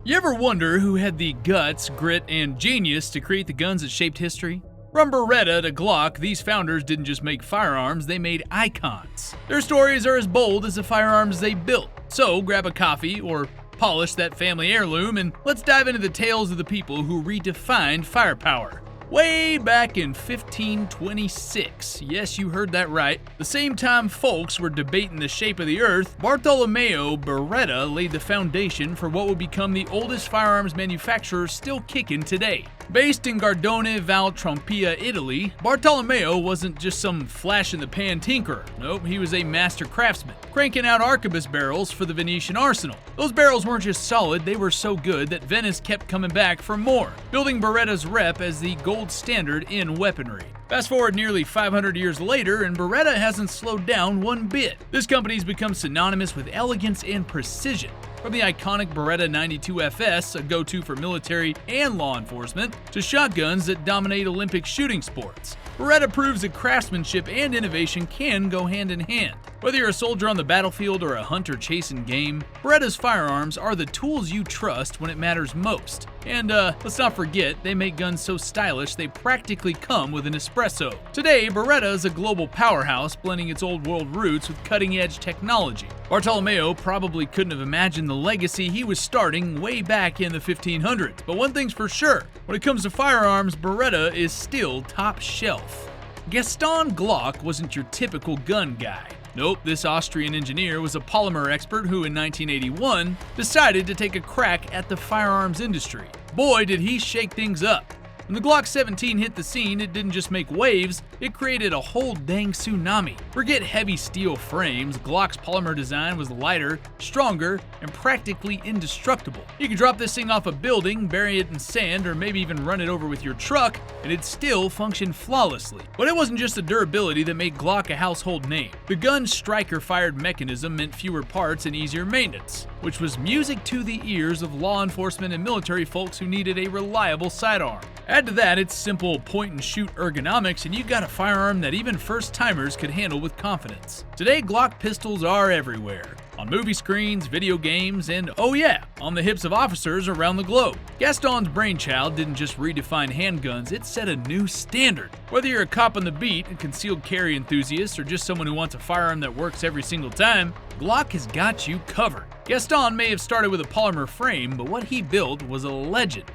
You ever wonder who had the guts, grit, and genius to create the guns that shaped history? From Beretta to Glock, these founders didn't just make firearms, they made icons. Their stories are as bold as the firearms they built. So grab a coffee or polish that family heirloom and let's dive into the tales of the people who redefined firepower. Way back in 1526, yes, you heard that right, the same time folks were debating the shape of the earth, Bartolomeo Beretta laid the foundation for what would become the oldest firearms manufacturer still kicking today. Based in Gardone Val Trompia, Italy, Bartolomeo wasn't just some flash-in-the-pan tinkerer. Nope, he was a master craftsman, cranking out arquebus barrels for the Venetian arsenal. Those barrels weren't just solid, they were so good that Venice kept coming back for more, building Beretta's rep as the gold standard in weaponry. Fast forward nearly 500 years later, and Beretta hasn't slowed down one bit. This company's become synonymous with elegance and precision. From the iconic Beretta 92FS, a go-to for military and law enforcement, to shotguns that dominate Olympic shooting sports, Beretta proves that craftsmanship and innovation can go hand in hand. Whether you're a soldier on the battlefield or a hunter chasing game, Beretta's firearms are the tools you trust when it matters most. And let's not forget, they make guns so stylish they practically come with an espresso. Today, Beretta is a global powerhouse, blending its old world roots with cutting-edge technology. Bartolomeo probably couldn't have imagined the legacy he was starting way back in the 1500s, but one thing's for sure, when it comes to firearms, Beretta is still top shelf. Gaston Glock wasn't your typical gun guy. Nope, this Austrian engineer was a polymer expert who in 1981 decided to take a crack at the firearms industry. Boy, did he shake things up. When the Glock 17 hit the scene, it didn't just make waves, it created a whole dang tsunami. Forget heavy steel frames, Glock's polymer design was lighter, stronger, and practically indestructible. You could drop this thing off a building, bury it in sand, or maybe even run it over with your truck, and it'd still function flawlessly. But it wasn't just the durability that made Glock a household name. The gun's striker-fired mechanism meant fewer parts and easier maintenance, which was music to the ears of law enforcement and military folks who needed a reliable sidearm. Add to that its simple point-and-shoot ergonomics, and you got a firearm that even first-timers could handle with confidence. Today, Glock pistols are everywhere. On movie screens, video games, and oh yeah, on the hips of officers around the globe. Gaston's brainchild didn't just redefine handguns, it set a new standard. Whether you're a cop on the beat, a concealed carry enthusiast, or just someone who wants a firearm that works every single time, Glock has got you covered. Gaston may have started with a polymer frame, but what he built was a legend.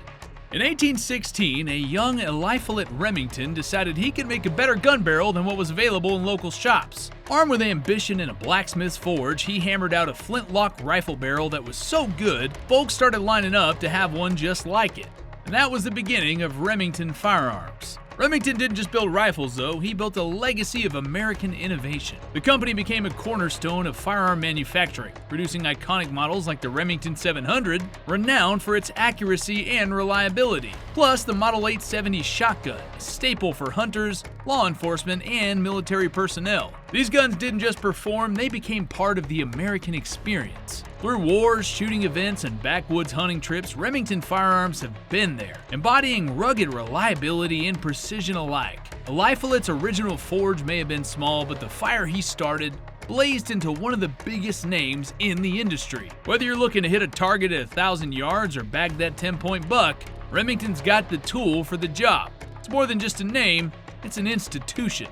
In 1816, a young Eliphalet Remington decided he could make a better gun barrel than what was available in local shops. Armed with ambition and a blacksmith's forge, he hammered out a flintlock rifle barrel that was so good, folks started lining up to have one just like it. And that was the beginning of Remington Firearms. Remington didn't just build rifles though, he built a legacy of American innovation. The company became a cornerstone of firearm manufacturing, producing iconic models like the Remington 700, renowned for its accuracy and reliability. Plus the Model 870 shotgun, a staple for hunters, law enforcement, and military personnel. These guns didn't just perform, they became part of the American experience. Through wars, shooting events, and backwoods hunting trips, Remington firearms have been there, embodying rugged reliability and precision alike. Eliphalet's original forge may have been small, but the fire he started blazed into one of the biggest names in the industry. Whether you're looking to hit a target at 1,000 yards or bag that 10-point buck, Remington's got the tool for the job. It's more than just a name, it's an institution.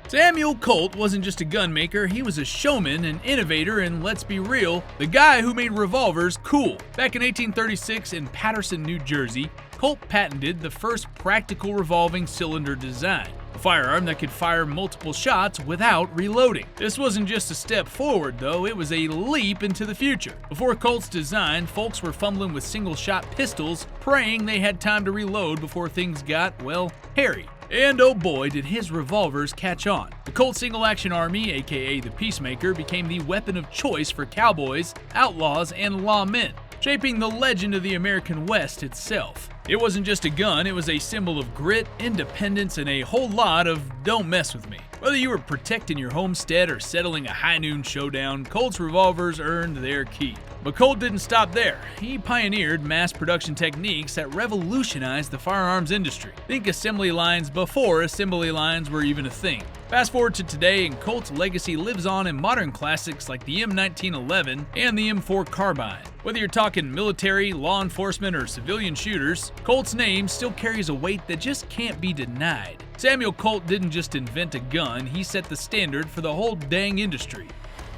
Samuel Colt wasn't just a gun maker, he was a showman, an innovator, and let's be real, the guy who made revolvers cool. Back in 1836 in Paterson, New Jersey, Colt patented the first practical revolving cylinder design, a firearm that could fire multiple shots without reloading. This wasn't just a step forward though, it was a leap into the future. Before Colt's design, folks were fumbling with single-shot pistols, praying they had time to reload before things got, well, hairy. And oh boy, did his revolvers catch on. The Colt Single Action Army, aka the Peacemaker, became the weapon of choice for cowboys, outlaws, and lawmen, shaping the legend of the American West itself. It wasn't just a gun, it was a symbol of grit, independence, and a whole lot of don't mess with me. Whether you were protecting your homestead or settling a high noon showdown, Colt's revolvers earned their keep. But Colt didn't stop there. He pioneered mass production techniques that revolutionized the firearms industry. Think assembly lines before assembly lines were even a thing. Fast forward to today, and Colt's legacy lives on in modern classics like the M1911 and the M4 carbine. Whether you're talking military, law enforcement, or civilian shooters, Colt's name still carries a weight that just can't be denied. Samuel Colt didn't just invent a gun, he set the standard for the whole dang industry.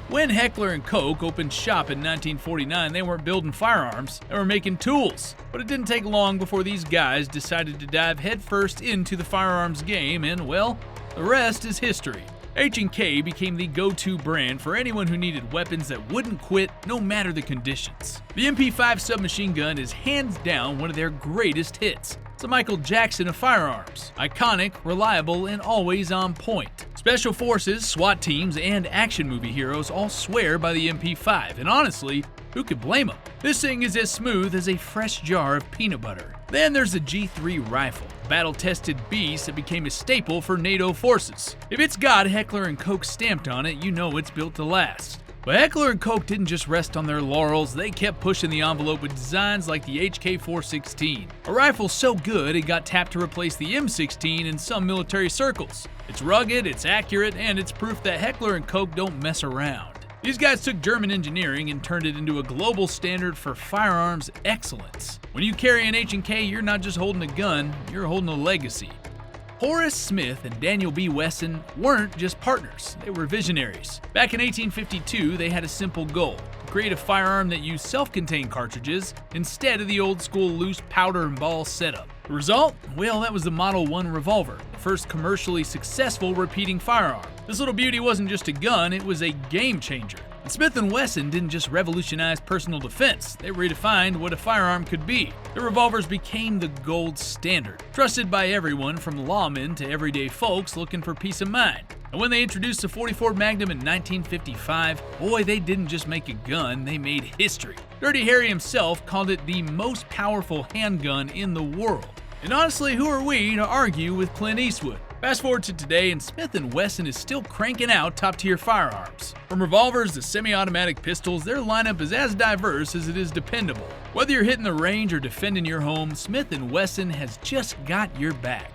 When Heckler and Koch opened shop in 1949, they weren't building firearms, they were making tools. But it didn't take long before these guys decided to dive headfirst into the firearms game, and well, the rest is history. H&K became the go-to brand for anyone who needed weapons that wouldn't quit no matter the conditions. The MP5 submachine gun is hands down one of their greatest hits. It's a Michael Jackson of firearms. Iconic, reliable, and always on point. Special forces, SWAT teams, and action movie heroes all swear by the MP5, and honestly, who could blame them? This thing is as smooth as a fresh jar of peanut butter. Then there's the G3 rifle, a battle-tested beast that became a staple for NATO forces. If it's got Heckler and Koch stamped on it, you know it's built to last. But Heckler and Koch didn't just rest on their laurels, they kept pushing the envelope with designs like the HK416. A rifle so good it got tapped to replace the M16 in some military circles. It's rugged, it's accurate, and it's proof that Heckler and Koch don't mess around. These guys took German engineering and turned it into a global standard for firearms excellence. When you carry an H&K, you're not just holding a gun, you're holding a legacy. Horace Smith and Daniel B. Wesson weren't just partners, they were visionaries. Back in 1852, they had a simple goal: to create a firearm that used self-contained cartridges instead of the old-school loose powder and ball setup. The result? Well, that was the Model 1 revolver, the first commercially successful repeating firearm. This little beauty wasn't just a gun, it was a game changer. And Smith & Wesson didn't just revolutionize personal defense, they redefined what a firearm could be. Their revolvers became the gold standard, trusted by everyone from lawmen to everyday folks looking for peace of mind. And when they introduced the .44 Magnum in 1955, boy, they didn't just make a gun, they made history. Dirty Harry himself called it the most powerful handgun in the world. And honestly, who are we to argue with Clint Eastwood? Fast forward to today, and Smith & Wesson is still cranking out top-tier firearms. From revolvers to semi-automatic pistols, their lineup is as diverse as it is dependable. Whether you're hitting the range or defending your home, Smith & Wesson has just got your back.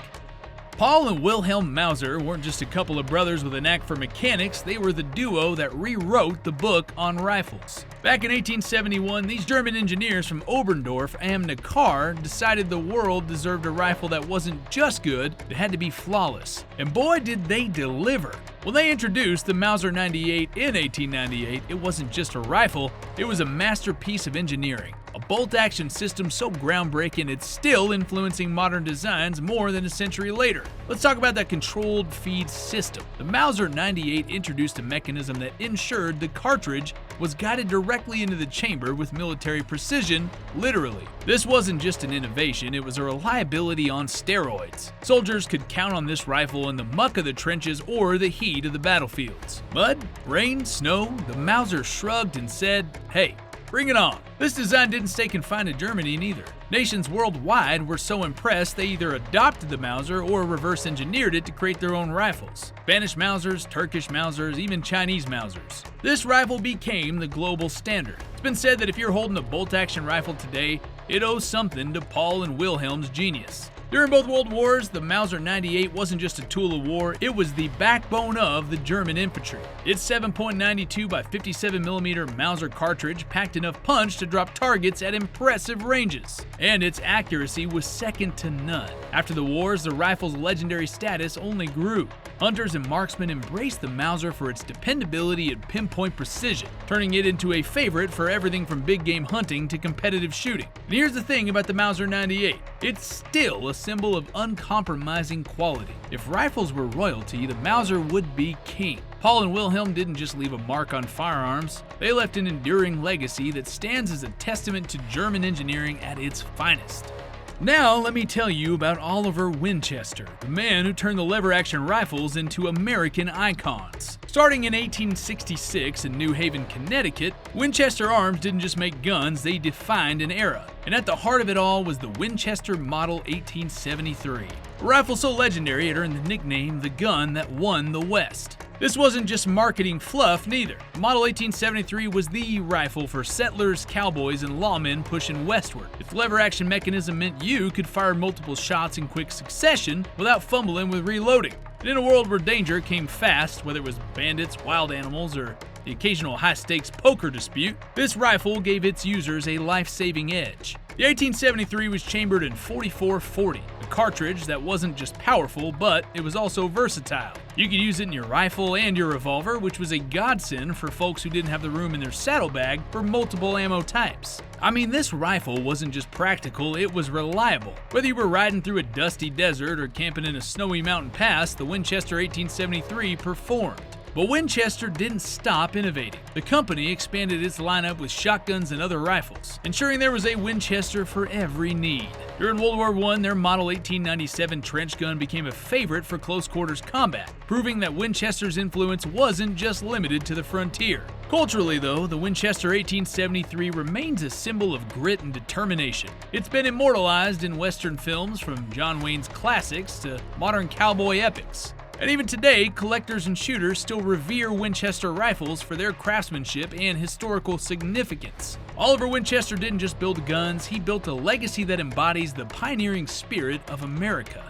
Paul and Wilhelm Mauser weren't just a couple of brothers with a knack for mechanics, they were the duo that rewrote the book on rifles. Back in 1871, these German engineers from Oberndorf am Neckar decided the world deserved a rifle that wasn't just good, it had to be flawless. And boy did they deliver! When they introduced the Mauser 98 in 1898, it wasn't just a rifle, it was a masterpiece of engineering. A bolt-action system so groundbreaking it's still influencing modern designs more than a century later. Let's talk about that controlled feed system. The Mauser 98 introduced a mechanism that ensured the cartridge was guided directly into the chamber with military precision, literally. This wasn't just an innovation, it was a reliability on steroids. Soldiers could count on this rifle in the muck of the trenches or the heat of the battlefields. Mud, rain, snow, the Mauser shrugged and said, "Hey, bring it on." This design didn't stay confined to Germany neither. Nations worldwide were so impressed they either adopted the Mauser or reverse engineered it to create their own rifles. Spanish Mausers, Turkish Mausers, even Chinese Mausers. This rifle became the global standard. It's been said that if you're holding a bolt-action rifle today, it owes something to Paul and Wilhelm's genius. During both World Wars, the Mauser 98 wasn't just a tool of war, it was the backbone of the German infantry. Its 7.92 by 57mm Mauser cartridge packed enough punch to drop targets at impressive ranges, and its accuracy was second to none. After the wars, the rifle's legendary status only grew. Hunters and marksmen embraced the Mauser for its dependability and pinpoint precision, turning it into a favorite for everything from big game hunting to competitive shooting. And here's the thing about the Mauser 98, it's still a symbol of uncompromising quality. If rifles were royalty, the Mauser would be king. Paul and Wilhelm didn't just leave a mark on firearms, they left an enduring legacy that stands as a testament to German engineering at its finest. Now let me tell you about Oliver Winchester, the man who turned the lever-action rifles into American icons. Starting in 1866 in New Haven, Connecticut, Winchester Arms didn't just make guns, they defined an era. And at the heart of it all was the Winchester Model 1873. A rifle so legendary it earned the nickname the gun that won the West. This wasn't just marketing fluff neither. The Model 1873 was the rifle for settlers, cowboys, and lawmen pushing westward. Its lever-action mechanism meant you could fire multiple shots in quick succession without fumbling with reloading. And in a world where danger came fast, whether it was bandits, wild animals, or the occasional high-stakes poker dispute, this rifle gave its users a life-saving edge. The 1873 was chambered in .44-40, a cartridge that wasn't just powerful, but it was also versatile. You could use it in your rifle and your revolver, which was a godsend for folks who didn't have the room in their saddlebag for multiple ammo types. I mean, this rifle wasn't just practical, it was reliable. Whether you were riding through a dusty desert or camping in a snowy mountain pass, the Winchester 1873 performed. But Winchester didn't stop innovating. The company expanded its lineup with shotguns and other rifles, ensuring there was a Winchester for every need. During World War I, their Model 1897 trench gun became a favorite for close quarters combat, proving that Winchester's influence wasn't just limited to the frontier. Culturally, though, the Winchester 1873 remains a symbol of grit and determination. It's been immortalized in Western films, from John Wayne's classics to modern cowboy epics. And even today, collectors and shooters still revere Winchester rifles for their craftsmanship and historical significance. Oliver Winchester didn't just build guns, he built a legacy that embodies the pioneering spirit of America.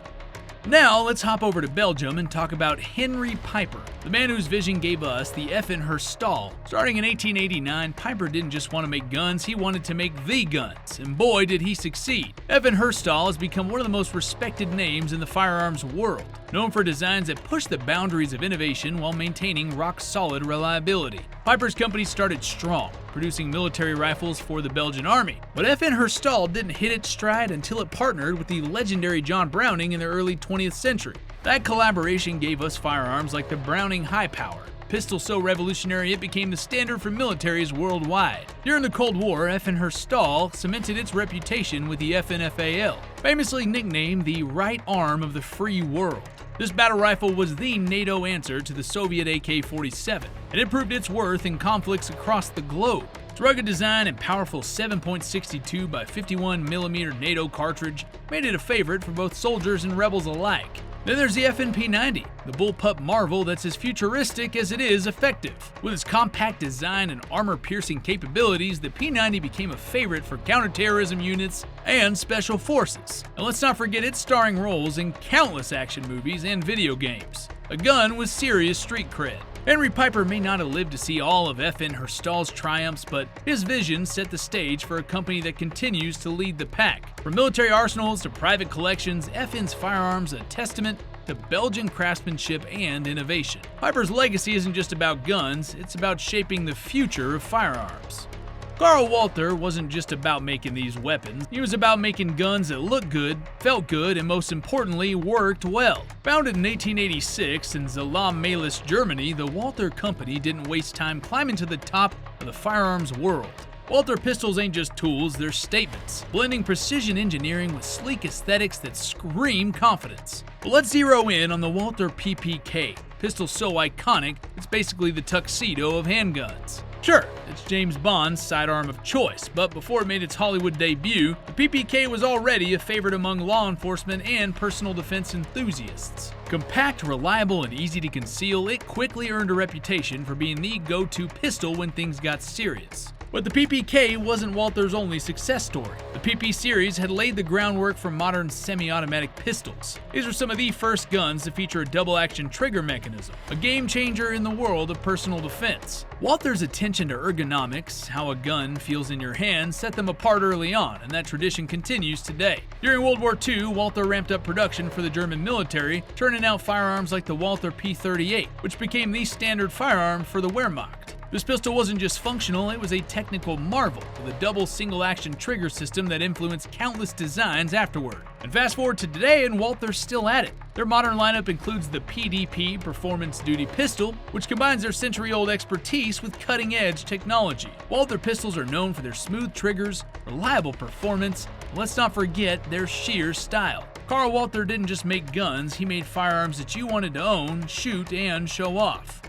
Now, let's hop over to Belgium and talk about Henri Pieper, the man whose vision gave us the Herstal. Starting in 1889, Pieper didn't just want to make guns, he wanted to make the guns, and boy did he succeed. Herstal has become one of the most respected names in the firearms world, known for designs that push the boundaries of innovation while maintaining rock-solid reliability. Pieper's company started strong, producing military rifles for the Belgian army. But Herstal didn't hit its stride until it partnered with the legendary John Browning in the early 20th century. That collaboration gave us firearms like the Browning High Power, pistol so revolutionary it became the standard for militaries worldwide. During the Cold War, Herstal cemented its reputation with the FNFAL, famously nicknamed the right arm of the free world. This battle rifle was the NATO answer to the Soviet AK-47, and it proved its worth in conflicts across the globe. Its rugged design and powerful 7.62 by 51mm NATO cartridge made it a favorite for both soldiers and rebels alike. Then there's the FNP90, the bullpup marvel that's as futuristic as it is effective. With its compact design and armor-piercing capabilities, the P90 became a favorite for counterterrorism units and special forces. And let's not forget its starring roles in countless action movies and video games. A gun with serious street cred. Henri Pieper may not have lived to see all of Herstal's triumphs, but his vision set the stage for a company that continues to lead the pack. From military arsenals to private collections, FN's firearms a testament to Belgian craftsmanship and innovation. Pieper's legacy isn't just about guns, it's about shaping the future of firearms. Karl Walther wasn't just about making these weapons, he was about making guns that looked good, felt good, and most importantly, worked well. Founded in 1886 in Zella-Mehlis, Germany, the Walther company didn't waste time climbing to the top of the firearms world. Walther pistols ain't just tools, they're statements, blending precision engineering with sleek aesthetics that scream confidence. But let's zero in on the Walther PPK, pistol so iconic, it's basically the tuxedo of handguns. Sure, it's James Bond's sidearm of choice, but before it made its Hollywood debut, the PPK was already a favorite among law enforcement and personal defense enthusiasts. Compact, reliable, and easy to conceal, it quickly earned a reputation for being the go-to pistol when things got serious. But the PPK wasn't Walther's only success story. The PP series had laid the groundwork for modern semi-automatic pistols. These were some of the first guns to feature a double-action trigger mechanism, a game-changer in the world of personal defense. Walther's attention to ergonomics, how a gun feels in your hand, set them apart early on, and that tradition continues today. During World War II, Walther ramped up production for the German military, turning out firearms like the Walther P38, which became the standard firearm for the Wehrmacht. This pistol wasn't just functional, it was a technical marvel, with a double single-action trigger system that influenced countless designs afterward. And fast forward to today, and Walther's still at it. Their modern lineup includes the PDP Performance Duty Pistol, which combines their century-old expertise with cutting-edge technology. Walther pistols are known for their smooth triggers, reliable performance, and let's not forget their sheer style. Karl Walther didn't just make guns, he made firearms that you wanted to own, shoot, and show off.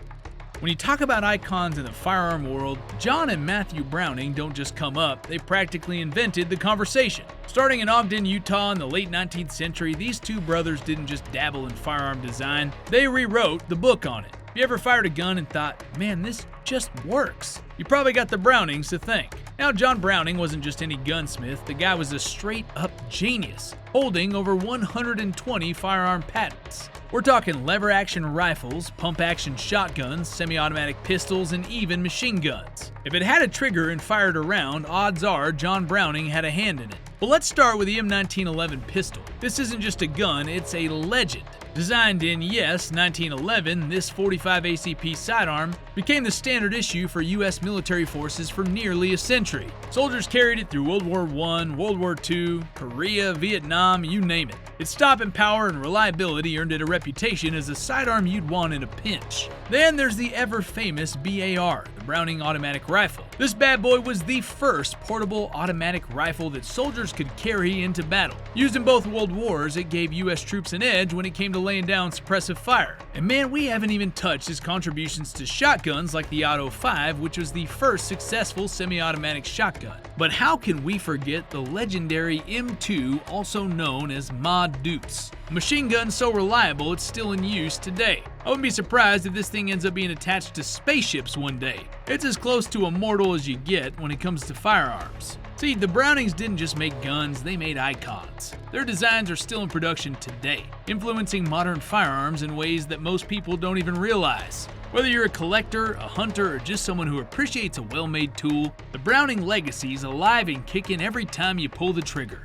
When you talk about icons in the firearm world, John and Matthew Browning don't just come up, they practically invented the conversation. Starting in Ogden, Utah in the late 19th century, these two brothers didn't just dabble in firearm design, they rewrote the book on it. If you ever fired a gun and thought, man, this just works, you probably got the Brownings to thank. Now, John Browning wasn't just any gunsmith, the guy was a straight-up genius, holding over 120 firearm patents. We're talking lever-action rifles, pump-action shotguns, semi-automatic pistols, and even machine guns. If it had a trigger and fired a round, odds are John Browning had a hand in it. But let's start with the M1911 pistol. This isn't just a gun, it's a legend. Designed in, yes, 1911, this 45 ACP sidearm became the standard issue for U.S. military forces for nearly a century. Soldiers carried it through World War I, World War II, Korea, Vietnam, you name it. Its stopping power and reliability earned it a reputation as a sidearm you'd want in a pinch. Then there's the ever-famous BAR, the Browning Automatic Rifle. This bad boy was the first portable automatic rifle that soldiers could carry into battle. Used in both World Wars, it gave U.S. troops an edge when it came to laying down suppressive fire. And man, we haven't even touched his contributions to shotguns like the Auto 5, which was the first successful semi-automatic shotgun. But how can we forget the legendary M2, also known as Ma Deuce? A machine gun so reliable it's still in use today. I wouldn't be surprised if this thing ends up being attached to spaceships one day. It's as close to immortal as you get when it comes to firearms. See, the Brownings didn't just make guns, they made icons. Their designs are still in production today, influencing modern firearms in ways that most people don't even realize. Whether you're a collector, a hunter, or just someone who appreciates a well-made tool, the Browning legacy is alive and kicking every time you pull the trigger.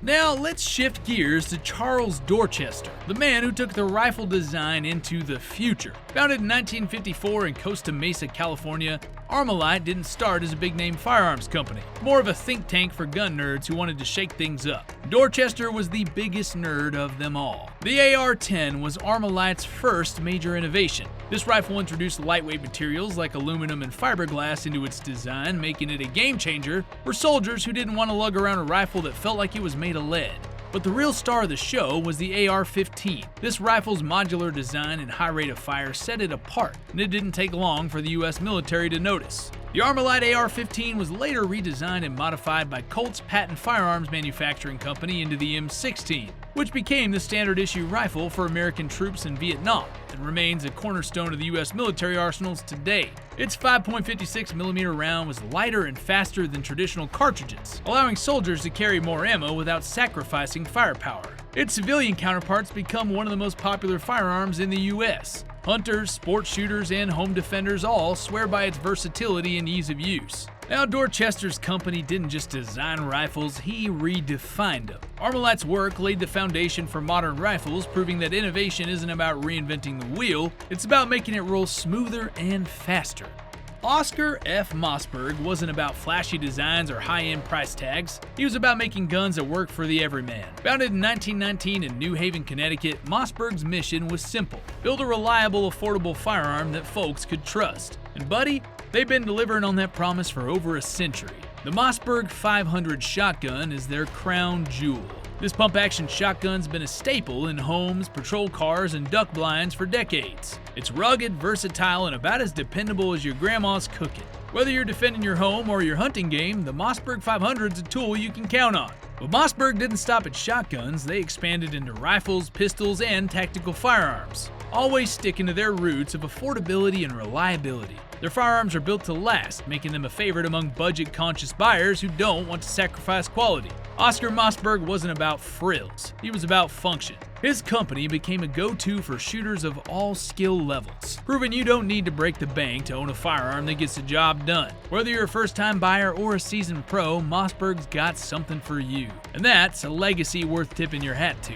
Now let's shift gears to Charles Dorchester, the man who took the rifle design into the future. Founded in 1954 in Costa Mesa, California, Armalite didn't start as a big-name firearms company, more of a think tank for gun nerds who wanted to shake things up. Dorchester was the biggest nerd of them all. The AR-10 was Armalite's first major innovation. This rifle introduced lightweight materials like aluminum and fiberglass into its design, making it a game-changer for soldiers who didn't want to lug around a rifle that felt like it was made of lead. But the real star of the show was the AR-15. This rifle's modular design and high rate of fire set it apart, and it didn't take long for the US military to notice. The Armalite AR-15 was later redesigned and modified by Colt's patent firearms manufacturing company into the M16, which became the standard issue rifle for American troops in Vietnam and remains a cornerstone of the US military arsenals today. Its 5.56mm round was lighter and faster than traditional cartridges, allowing soldiers to carry more ammo without sacrificing firepower. Its civilian counterparts become one of the most popular firearms in the US. Hunters, sports shooters, and home defenders all swear by its versatility and ease of use. Now, Dorchester's company didn't just design rifles, he redefined them. Armalite's work laid the foundation for modern rifles, proving that innovation isn't about reinventing the wheel, it's about making it roll smoother and faster. Oscar F. Mossberg wasn't about flashy designs or high-end price tags. He was about making guns that work for the everyman. Founded in 1919 in New Haven, Connecticut, Mossberg's mission was simple: build a reliable, affordable firearm that folks could trust. And buddy, they've been delivering on that promise for over a century. The Mossberg 500 shotgun is their crown jewel. This pump-action shotgun's been a staple in homes, patrol cars, and duck blinds for decades. It's rugged, versatile, and about as dependable as your grandma's cooking. Whether you're defending your home or your hunting game, the Mossberg 500's a tool you can count on. But Mossberg didn't stop at shotguns, they expanded into rifles, pistols, and tactical firearms, always sticking to their roots of affordability and reliability. Their firearms are built to last, making them a favorite among budget-conscious buyers who don't want to sacrifice quality. Oscar Mossberg wasn't about frills, he was about function. His company became a go-to for shooters of all skill levels, proving you don't need to break the bank to own a firearm that gets the job done. Whether you're a first-time buyer or a seasoned pro, Mossberg's got something for you. And that's a legacy worth tipping your hat to.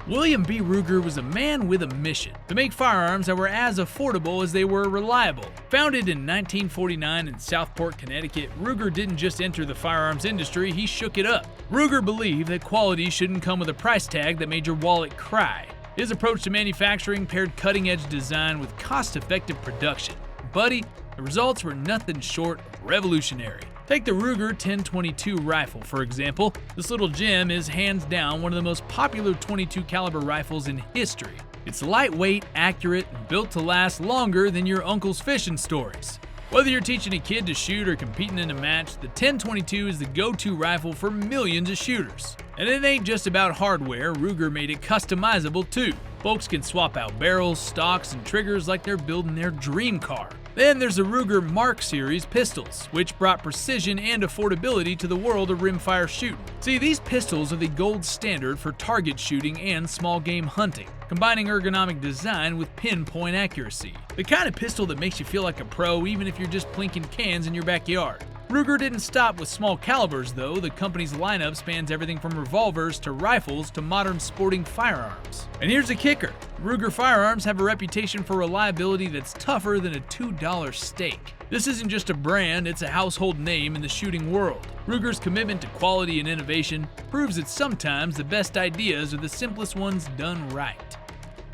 William B. Ruger was a man with a mission: to make firearms that were as affordable as they were reliable. Founded in 1949 in Southport, Connecticut, Ruger didn't just enter the firearms industry, he shook it up. Ruger believed that quality shouldn't come with a price tag that made your wallet cry. His approach to manufacturing paired cutting-edge design with cost-effective production. Buddy, the results were nothing short of revolutionary. Take the Ruger 1022 rifle, for example. This little gem is hands down one of the most popular .22 caliber rifles in history. It's lightweight, accurate, and built to last longer than your uncle's fishing stories. Whether you're teaching a kid to shoot or competing in a match, the 1022 is the go-to rifle for millions of shooters. And it ain't just about hardware, Ruger made it customizable too. Folks can swap out barrels, stocks, and triggers like they're building their dream car. Then there's the Ruger Mark series pistols, which brought precision and affordability to the world of rimfire shooting. See, these pistols are the gold standard for target shooting and small game hunting, combining ergonomic design with pinpoint accuracy. The kind of pistol that makes you feel like a pro even if you're just plinking cans in your backyard. Ruger didn't stop with small calibers though. The company's lineup spans everything from revolvers to rifles to modern sporting firearms. And here's the kicker. Ruger firearms have a reputation for reliability that's tougher than a $2 steak. This isn't just a brand, it's a household name in the shooting world. Ruger's commitment to quality and innovation proves that sometimes the best ideas are the simplest ones done right.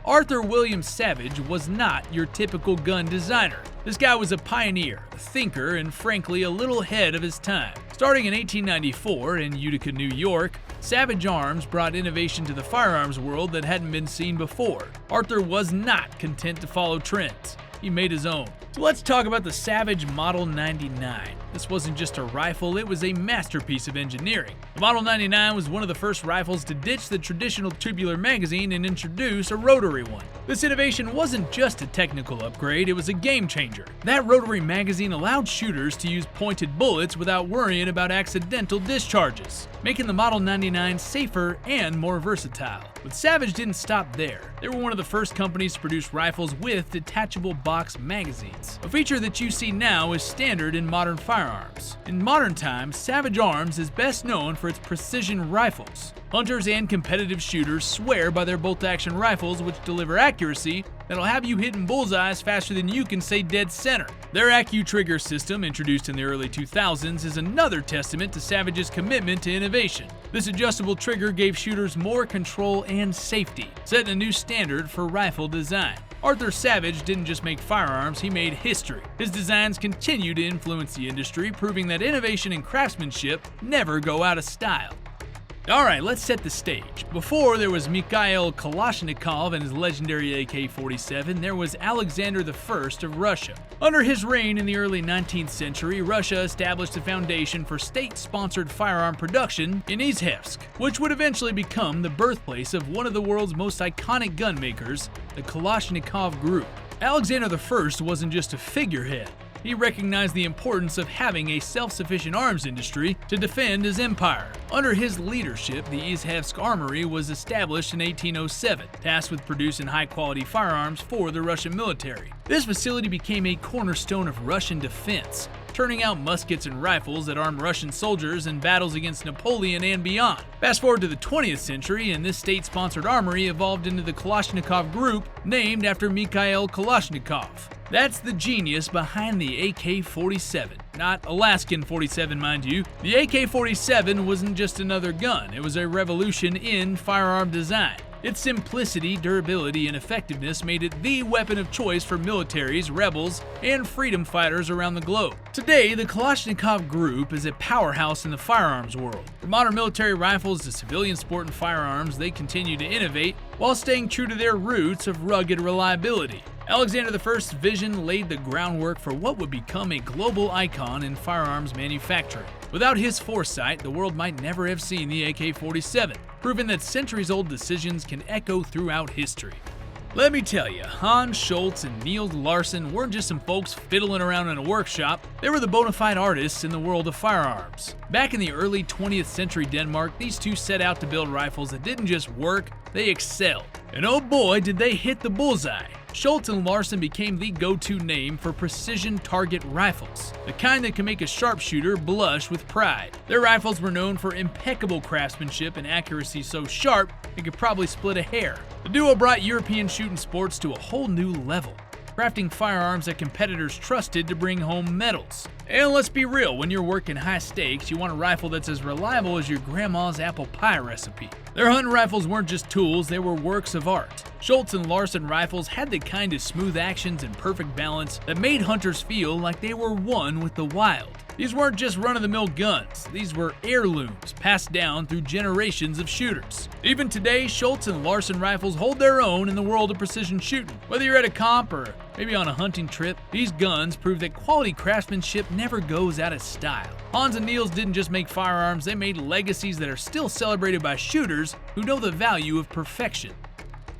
Arthur William Savage was not your typical gun designer. This guy was a pioneer, a thinker, and frankly a little ahead of his time. Starting in 1894 in Utica, New York, Savage Arms brought innovation to the firearms world that hadn't been seen before. Arthur was not content to follow trends. He made his own. So let's talk about the Savage Model 99. This wasn't just a rifle, it was a masterpiece of engineering. The Model 99 was one of the first rifles to ditch the traditional tubular magazine and introduce a rotary one. This innovation wasn't just a technical upgrade, it was a game changer. That rotary magazine allowed shooters to use pointed bullets without worrying about accidental discharges, making the Model 99 safer and more versatile. But Savage didn't stop there. They were one of the first companies to produce rifles with detachable box magazines. A feature that you see now is standard in modern firearms. In modern times, Savage Arms is best known for its precision rifles. Hunters and competitive shooters swear by their bolt-action rifles, which deliver accuracy that'll have you hitting bullseyes faster than you can say dead center. Their AccuTrigger system, introduced in the early 2000s, is another testament to Savage's commitment to innovation. This adjustable trigger gave shooters more control and safety, setting a new standard for rifle design. Arthur Savage didn't just make firearms, he made history. His designs continue to influence the industry, proving that innovation and craftsmanship never go out of style. Alright, let's set the stage. Before there was Mikhail Kalashikov and his legendary AK-47, there was Alexander I of Russia. Under his reign in the early 19th century, Russia established the foundation for state-sponsored firearm production in Izhevsk, which would eventually become the birthplace of one of the world's most iconic gun makers, the Kalashikov Group. Alexander I wasn't just a figurehead. He recognized the importance of having a self-sufficient arms industry to defend his empire. Under his leadership, the Izhevsk Armory was established in 1807, tasked with producing high-quality firearms for the Russian military. This facility became a cornerstone of Russian defense, turning out muskets and rifles that armed Russian soldiers in battles against Napoleon and beyond. Fast forward to the 20th century, and this state-sponsored armory evolved into the Kalashnikov Group, named after Mikhail Kalashnikov. That's the genius behind the AK-47. Not Alaskan 47, mind you. The AK-47 wasn't just another gun, it was a revolution in firearm design. Its simplicity, durability, and effectiveness made it the weapon of choice for militaries, rebels, and freedom fighters around the globe. Today, the Kalashnikov Group is a powerhouse in the firearms world. From modern military rifles to civilian sport and firearms, they continue to innovate while staying true to their roots of rugged reliability. Alexander I's vision laid the groundwork for what would become a global icon in firearms manufacturing. Without his foresight, the world might never have seen the AK-47, proving that centuries-old decisions can echo throughout history. Let me tell you, Hans Schultz and Niels Larsen weren't just some folks fiddling around in a workshop, they were the bona fide artists in the world of firearms. Back in the early 20th century Denmark, these two set out to build rifles that didn't just work, they excelled. And oh boy, did they hit the bullseye. Schultz and Larsen became the go-to name for precision target rifles, the kind that can make a sharpshooter blush with pride. Their rifles were known for impeccable craftsmanship and accuracy so sharp it could probably split a hair. The duo brought European shooting sports to a whole new level, crafting firearms that competitors trusted to bring home medals. And let's be real, when you're working high stakes, you want a rifle that's as reliable as your grandma's apple pie recipe. Their hunting rifles weren't just tools, they were works of art. Schultz and Larsen rifles had the kind of smooth actions and perfect balance that made hunters feel like they were one with the wild. These weren't just run-of-the-mill guns, these were heirlooms passed down through generations of shooters. Even today, Schultz and Larsen rifles hold their own in the world of precision shooting. Whether you're at a comp or maybe on a hunting trip, these guns prove that quality craftsmanship never goes out of style. Hans and Niels didn't just make firearms, they made legacies that are still celebrated by shooters who know the value of perfection.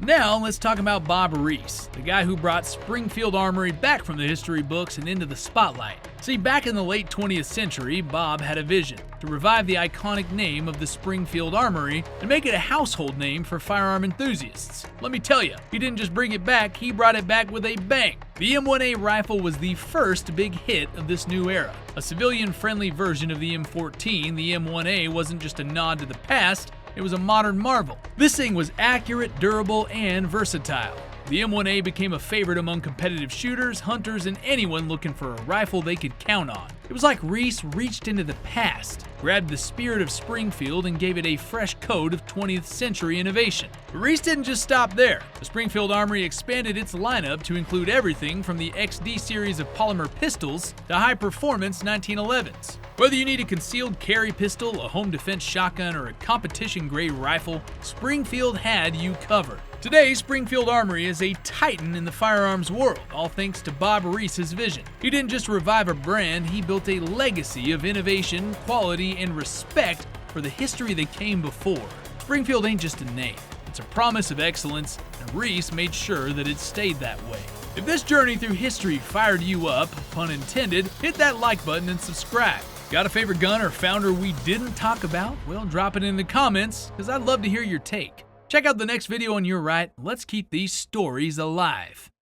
Now let's talk about Bob Reese, the guy who brought Springfield Armory back from the history books and into the spotlight. See, back in the late 20th century, Bob had a vision to revive the iconic name of the Springfield Armory and make it a household name for firearm enthusiasts. Let me tell you, he didn't just bring it back, he brought it back with a bang. The M1A rifle was the first big hit of this new era. A civilian-friendly version of the M14, the M1A wasn't just a nod to the past, it was a modern marvel. This thing was accurate, durable, and versatile. The M1A became a favorite among competitive shooters, hunters, and anyone looking for a rifle they could count on. It was like Reese reached into the past, grabbed the spirit of Springfield, and gave it a fresh coat of 20th century innovation. But Reese didn't just stop there. The Springfield Armory expanded its lineup to include everything from the XD series of polymer pistols to high-performance 1911s. Whether you need a concealed carry pistol, a home defense shotgun, or a competition-grade rifle, Springfield had you covered. Today, Springfield Armory is a titan in the firearms world, all thanks to Bob Reese's vision. He didn't just revive a brand, he built a legacy of innovation, quality, and respect for the history that came before. Springfield ain't just a name, it's a promise of excellence, and Reese made sure that it stayed that way. If this journey through history fired you up, pun intended, hit that like button and subscribe. Got a favorite gun or founder we didn't talk about? Well, drop it in the comments, because I'd love to hear your take. Check out the next video on your right. Let's keep these stories alive.